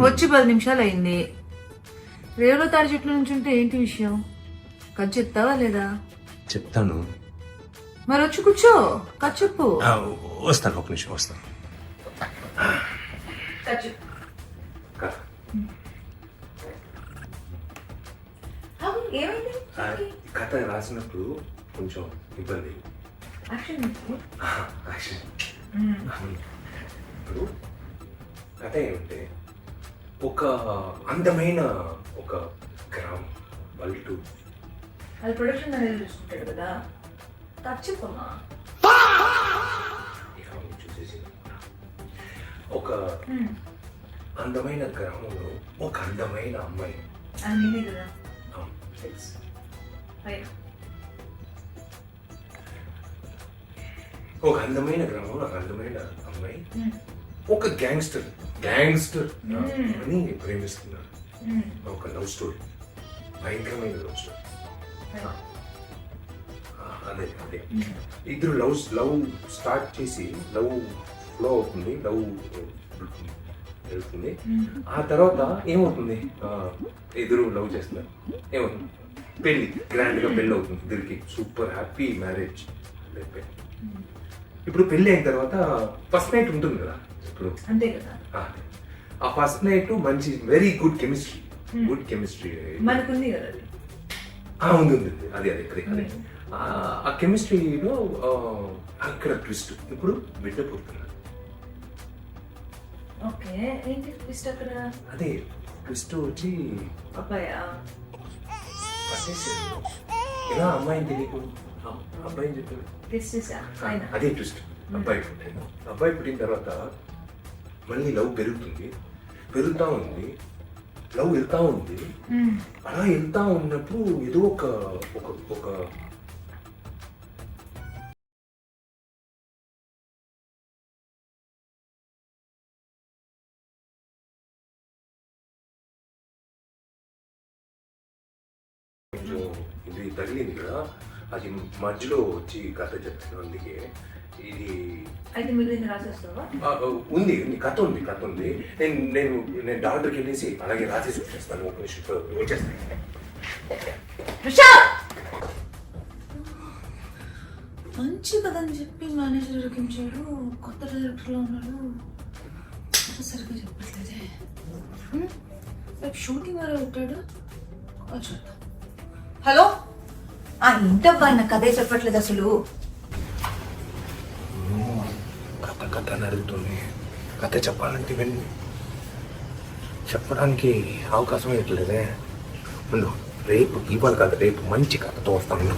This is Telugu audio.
వచ్చి 10 నిమిషాలు అయింది. రేవులో తాడి చెట్ల నుంచి ఉంటే ఏంటి విషయం? కథ చెప్తావా లేదా? చెప్తాను. మరి వచ్చి కూర్చో, కథ చెప్పు. వస్తాను, ఒక నిమిషం వస్తాను. ఏమైంది? కథ రాసినప్పుడు కొంచెం ఇబ్బంది. ఇప్పుడు కథ ఏమంటే, ఒక అందమైన ఒక గ్రామం, పల్లెటూరు. అది ప్రొడక్షన్ మేనేజర్ చూసుకుంటాడు కదా, కథ చెప్పమ్మా. చూసేసి ఒక అందమైన గ్రామంలో ఒక అందమైన అమ్మాయి. అది నేనే కదా. ఒక అందమైన గ్రామంలో ఒక అందమైన అమ్మాయి ఒక గ్యాంగ్స్టర్ అని ప్రేమిస్తున్నారు. ఒక లవ్ స్టోరీ, భయంకరమైన లవ్ స్టోరీ. అదే అదే ఇద్దరు లవ్ స్టార్ట్ చేసి లవ్ ఫ్లో అవుతుంది, లవ్ వెళ్తుంది. ఆ తర్వాత ఏమవుతుంది, ఇద్దరు లవ్ చేస్తున్నారు, ఏమవుతుంది, పెళ్లి, గ్రాండ్ గా పెళ్లి అవుతుంది ఇద్దరికి. Super happy marriage. ఇప్పుడు పెళ్లి అయిన తర్వాత ఫస్ట్ నైట్ ఉంటుంది కదా, ఇప్పుడు అంతే కదా. ఆ ఫస్ట్ నైట్ మంచి వెరీ గుడ్ కెమిస్ట్రీ మనకుంది కదా. ఉంది అది అదే అదే ఆ కెమిస్ట్రీలో అక్కడ ట్విస్ట్. ఇప్పుడు బిడ్డ పుడుతున్నారు. ఓకే, ఏంటి ట్విస్ట్ అక్కడ? అదే ట్విస్ట్ వచ్చి అబ్బాయా ఎలా అమ్మాయిని తెలియకు అబ్బాయిని చెప్పాడు. అదే ట్విస్ట్. అబ్బాయి పుట్టిన తర్వాత మళ్ళీ లవ్ పెరుగుతా ఉంది, లవ్ వెళ్తా ఉంది. అలా వెళ్తా ఉన్నప్పుడు ఏదో ఒక కొంచెం ఇది తగిలింది కదా, అది మధ్యలో వచ్చి కథ చెప్తాను. అందుకే ఇది ఉంది, కథ ఉంది. నేను డాక్టర్కి వెళ్ళేసి అలాగే రాసేసి వచ్చేస్తాను. ఒక నిమిషం వచ్చేస్తాను. మంచి కథ అని చెప్పి మేనేజర్ ఉరికించాడు, కొత్త డైరెక్టర్లో ఉన్నాడు, సరిగ్గా చెప్పట్లేదే. రేపు షూటింగ్ వరకు ఉంటాడు. హలో, ఏంటబ్బా నా కథే చెప్పట్లేదు అసలు. కథ అడుగుతుంది. కథ చెప్పాలంటే చెప్పడానికి అవకాశం ఇవ్వట్లేదే. రేపు ఇవాళ కథ, రేపు మంచి కథతో వస్తాను.